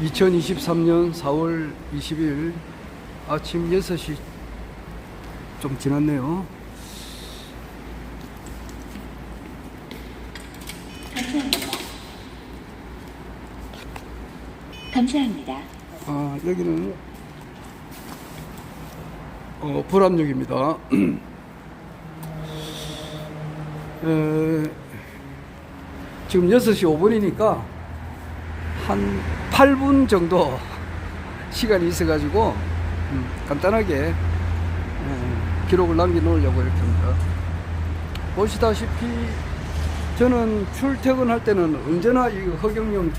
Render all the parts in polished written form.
2023년 4월 20일 아침 6시 좀 지났네요. 감사합니다. 여기는 불암역입니다. 지금 6시 5분이니까 한 8분 정도 시간이 있어가지고 간단하게 기록을 남겨놓으려고 이렇게 합니다. 보시다시피 저는 출퇴근할 때는 언제나 이 허경영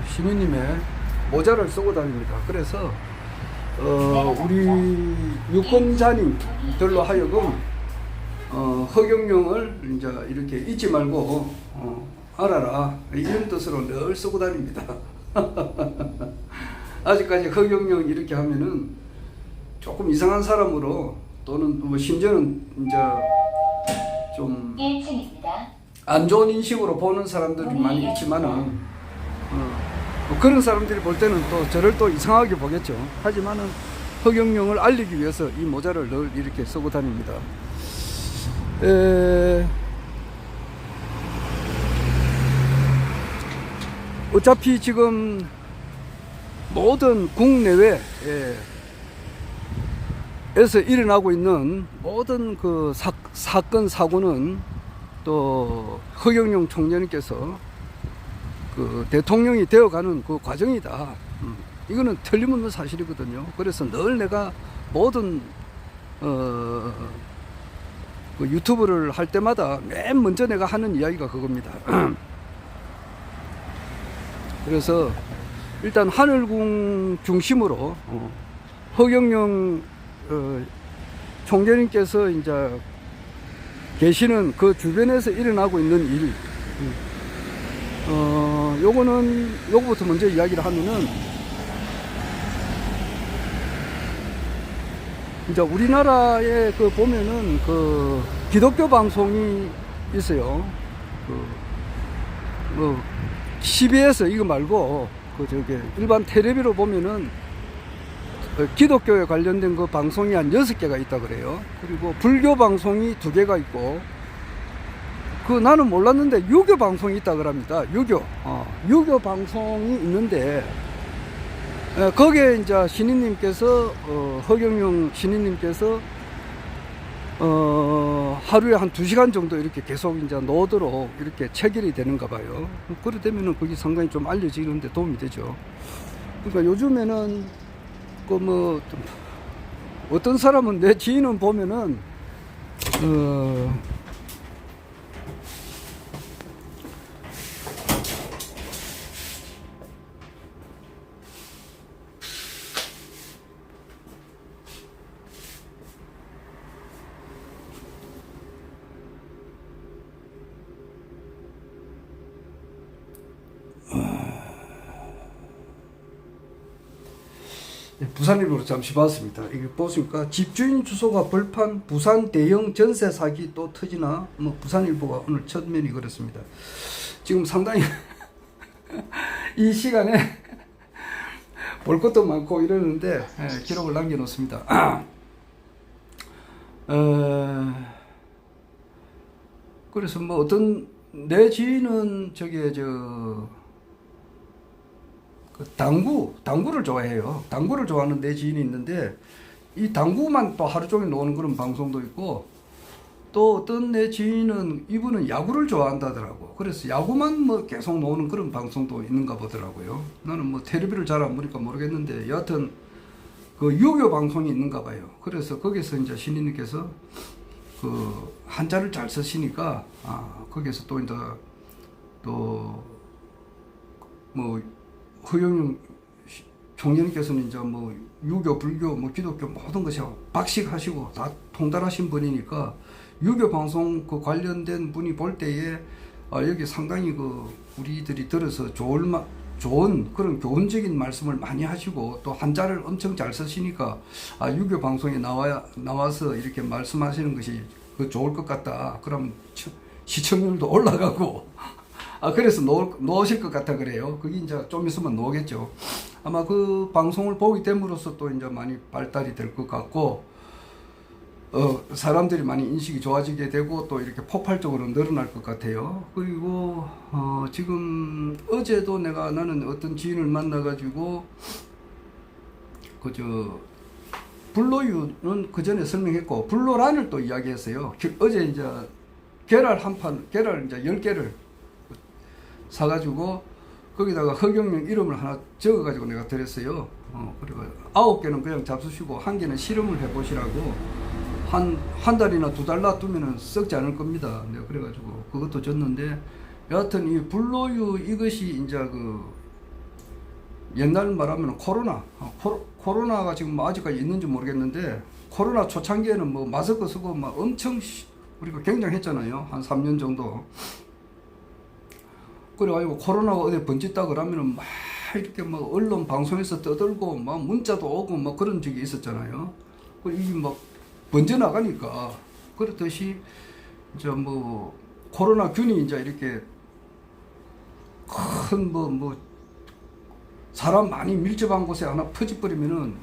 시민님의 모자를 쓰고 다닙니다. 그래서 우리 유권자님들로 하여금 허경영을 이제 이렇게 잊지 말고 알아라, 이런 뜻으로 늘 쓰고 다닙니다. 아직까지 허경영 이렇게 하면은 조금 이상한 사람으로, 또는 뭐 심지어는 이제 좀 안 좋은 인식으로 보는 사람들이 많이 있지만은 그런 사람들이 볼 때는 또 저를 또 이상하게 보겠죠. 하지만은 허경영을 알리기 위해서 이 모자를 늘 이렇게 쓰고 다닙니다. 어차피 지금 모든 국내외에서 일어나고 있는 모든 그 사건 사고는 또 허경영 총재님께서 그 대통령이 되어가는 그 과정이다. 이거는 틀림없는 사실이거든요. 그래서 늘 내가 모든 그 유튜브를 할 때마다 맨 먼저 내가 하는 이야기가 그겁니다. 그래서 일단 하늘궁 중심으로 허경영 총재님께서 이제 계시는 그 주변에서 일어나고 있는 일, 요거부터 먼저 이야기를 하면은, 이제 우리나라에 그 보면은 그 기독교 방송이 있어요. CBS 이거 말고 일반 텔레비로 보면은 기독교에 관련된 그 방송이 한 6개가 있다 그래요. 그리고 불교 방송이 2개가 있고, 나는 몰랐는데 유교 방송이 있다 그럽니다. 유교 방송이 있는데, 거기에 이제 신인님께서 허경영 신인님께서 하루에 한 2시간 정도 이렇게 계속 이제 놓도록 이렇게 체결이 되는가 봐요. 그래 되면은 그게 상당히 좀 알려지는데 도움이 되죠. 그러니까 요즘에는 어떤 사람은, 내 지인은 보면은 부산일보로 잠시 봤습니다. 이게 보십니까? 집주인 주소가 벌판, 부산 대형 전세 사기 또 터지나? 부산일보가 오늘 첫 면이 그렇습니다. 지금 상당히 이 시간에 볼 것도 많고 이러는데 기록을 남겨놓습니다. 그래서 어떤 내 지인은 당구를 좋아해요. 당구를 좋아하는 내 지인이 있는데, 이 당구만 또 하루 종일 노는 그런 방송도 있고, 또 어떤 내 지인은 이분은 야구를 좋아한다더라고. 그래서 야구만 계속 노는 그런 방송도 있는가 보더라고요. 나는 텔레비를 잘 안 보니까 모르겠는데, 여하튼 그 유교 방송이 있는가 봐요. 그래서 거기서 이제 신인님께서 그 한자를 잘 쓰시니까, 거기서 또 이제 허경영 총재님께서는 이제 유교, 불교, 기독교 모든 것이 박식하시고 다 통달하신 분이니까, 유교 방송 그 관련된 분이 볼 때에 여기 상당히 우리들이 들어서 좋은 그런 교훈적인 말씀을 많이 하시고, 또 한자를 엄청 잘 쓰시니까 유교 방송에 나와서 이렇게 말씀하시는 것이 좋을 것 같다. 그럼 시청률도 올라가고 그래서 놓으실 것 같아 그래요. 그게 이제 좀 있으면 놓겠죠. 아마 그 방송을 보게 됨으로써 또 이제 많이 발달이 될 것 같고, 사람들이 많이 인식이 좋아지게 되고 또 이렇게 폭발적으로 늘어날 것 같아요. 그리고 지금 어제도 나는 어떤 지인을 만나가지고 그저 불로유는 그 전에 설명했고 불로란을 또 이야기했어요. 어제 이제 계랄 이제 10개를 사가지고 거기다가 허경영 이름을 하나 적어가지고 내가 드렸어요. 그리고 9개는 그냥 잡수시고 1개는 실험을 해보시라고 한 달이나 2달 놔두면은 썩지 않을 겁니다. 내가 그래가지고 그것도 줬는데 여하튼 이 불로유 이것이 이제 그 옛날 말하면 코로나가 지금 아직까지 있는지 모르겠는데 코로나 초창기에는 뭐 마스크 쓰고 막 엄청 우리가 굉장했잖아요. 한 3년 정도. 그래가지고 코로나가 어디 번졌다 그러면은 막 이렇게 뭐 언론 방송에서 떠들고 막 문자도 오고 막 그런 적이 있었잖아요. 그리고 이게 막 번져나가니까 그렇듯이 이제 뭐 코로나균이 이제 이렇게 큰 뭐 사람 많이 밀접한 곳에 하나 퍼져버리면은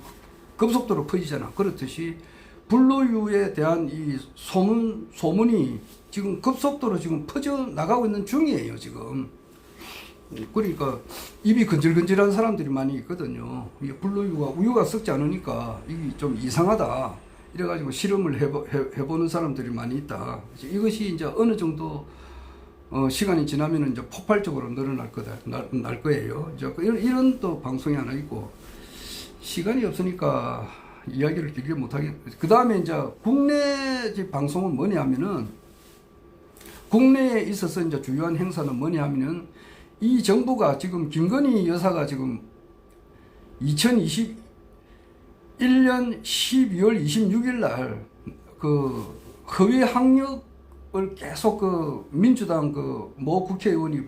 급속도로 퍼지잖아. 그렇듯이 불로유에 대한 이 소문이 지금 급속도로 지금 퍼져 나가고 있는 중이에요, 지금. 그러니까 입이 근질근질한 사람들이 많이 있거든요. 이게 불로유가 우유가 썩지 않으니까 이게 좀 이상하다. 이래가지고 실험을 해보는 사람들이 많이 있다. 이것이 이제 어느 정도 시간이 지나면 이제 폭발적으로 늘어날 날 거예요. 이제 이런 또 방송이 하나 있고 시간이 없으니까 이야기를 길게 못하겠. 그 다음에 이제 국내 방송은 뭐냐 하면은 국내에 있어서 이제 주요한 행사는 뭐냐 하면은 이 정부가 지금 김건희 여사가 지금 2021년 12월 26일 날 그 허위 학력을 계속 그 민주당 그 모 국회의원이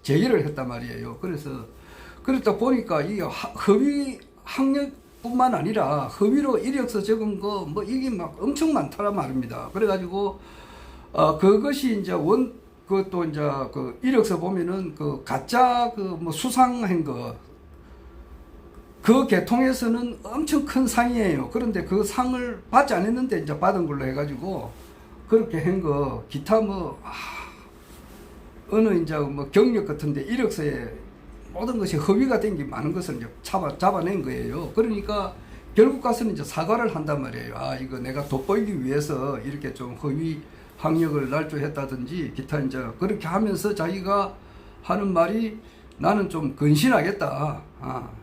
제기를 했단 말이에요. 그래서 그러다 보니까 이 허위 학력뿐만 아니라 허위로 이력서 적은 거 뭐 이게 막 엄청 많다란 말입니다. 그래가지고 그것이 이제 그것도 이제 그 이력서 보면은 그 가짜 그 뭐 수상한 거 그 계통에서는 엄청 큰 상이에요. 그런데 그 상을 받지 않았는데 이제 받은 걸로 해가지고 그렇게 한 거 기타 뭐 어느 이제 뭐 경력 같은데 이력서에 모든 것이 허위가 된 게 많은 것을 이제 잡아낸 거예요. 그러니까 결국 가서는 이제 사과를 한단 말이에요. 이거 내가 돋보이기 위해서 이렇게 좀 허위 학력을 날조했다든지 기타 이제 그렇게 하면서 자기가 하는 말이 나는 좀 근신하겠다.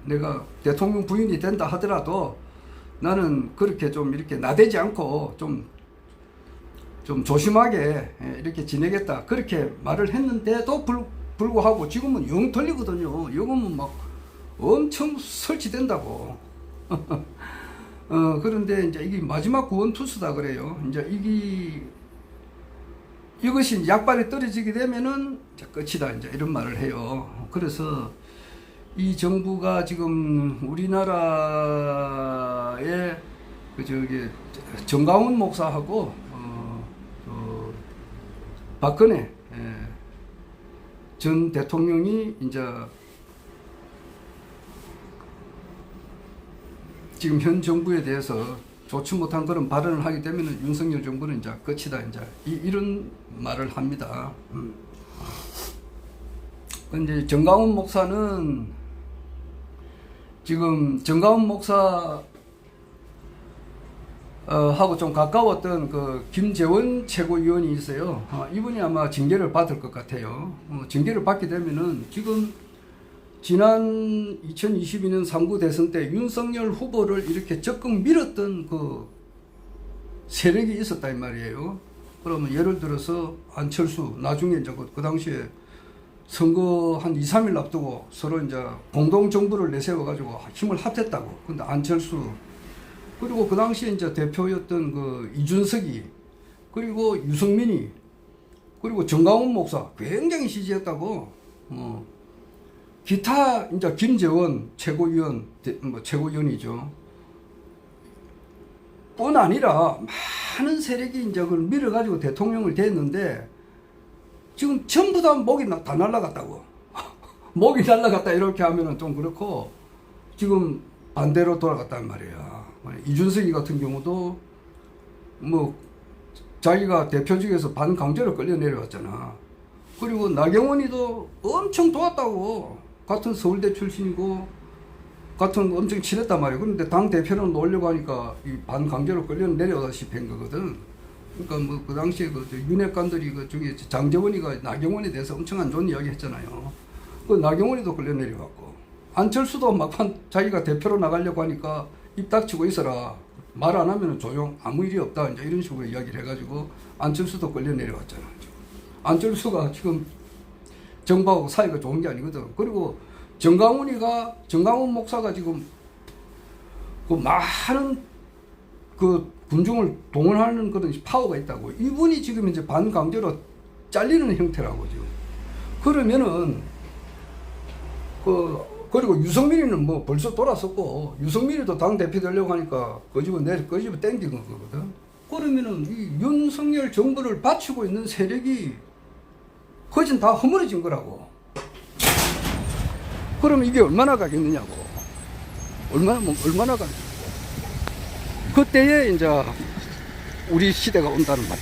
내가 대통령 부인이 된다 하더라도 나는 그렇게 좀 이렇게 나대지 않고 좀 조심하게 이렇게 지내겠다. 그렇게 말을 했는데도 불구하고 지금은 영 털리거든요. 요금은 막 엄청 설치된다고. 그런데 이제 이게 마지막 구원투수다 그래요. 이제 이것이 약발이 떨어지게 되면은 끝이다. 이제 이런 말을 해요. 그래서 이 정부가 지금 우리나라의 정강훈 목사하고 박근혜 전 대통령이 이제 지금 현 정부에 대해서 좋지 못한 그런 발언을 하게 되면 윤석열 정부는 이제 끝이다. 이제 이런 말을 합니다. 근데 정강훈 목사는 지금 정강훈 목사 하고 좀 가까웠던 그 김재원 최고위원이 있어요. 이분이 아마 징계를 받을 것 같아요. 징계를 받게 되면은 지금 지난 2022년 3구 대선 때 윤석열 후보를 이렇게 적극 밀었던 그 세력이 있었다 이 말이에요. 그러면 예를 들어서 안철수 나중에 이제 그 당시에 선거 한 2, 3일 앞두고 서로 이제 공동 정부를 내세워 가지고 힘을 합했다고. 근데 안철수 그리고 그 당시에 이제 대표였던 그 이준석이 그리고 유승민이 그리고 정강훈 목사 굉장히 지지했다고. 기타 이제 김재원 최고위원 최고위원이죠. 뿐 아니라 많은 세력이 이제 그걸 밀어가지고 대통령을 됐는데 지금 전부 다 목이 다 날라갔다고. 목이 날라갔다 이렇게 하면은 좀 그렇고 지금 반대로 돌아갔단 말이야. 이준석이 같은 경우도 뭐 자기가 대표직에서 반강제로 끌려 내려왔잖아. 그리고 나경원이도 엄청 도왔다고. 같은 서울대 출신이고 같은 엄청 친했단 말이야. 그런데 당 대표로 놓으려고 하니까 이 반강제로 끌려 내려다시피 한 거거든. 그러니까 뭐 그 당시에 그 윤핵관들이 그 중에 장재원이가 나경원에 대해서 엄청 안 좋은 이야기 했잖아요. 그 나경원이도 끌려 내려갔고 안철수도 막판 자기가 대표로 나가려고 하니까 입 닥치고 있어라. 말 안 하면 조용, 아무 일이 없다. 이제 이런 식으로 이야기를 해가지고 안철수도 끌려 내려왔잖아. 안철수가 지금 정부하고 사이가 좋은 게 아니거든. 그리고 정강훈 목사가 지금 그 많은 그 군중을 동원하는 그런 파워가 있다고. 이분이 지금 이제 반강제로 잘리는 형태라고 지금. 그러면은 그리고 유승민이는 뭐 벌써 돌아섰고 유승민이도 당 대표 되려고 하니까 그 집은 땡기는 거거든. 그러면은 이 윤석열 정부를 받치고 있는 세력이 거진 다 허물어진 거라고. 그러면 이게 얼마나 가겠느냐고. 얼마나 가겠냐고. 그때에 이제 우리 시대가 온다는 말이야.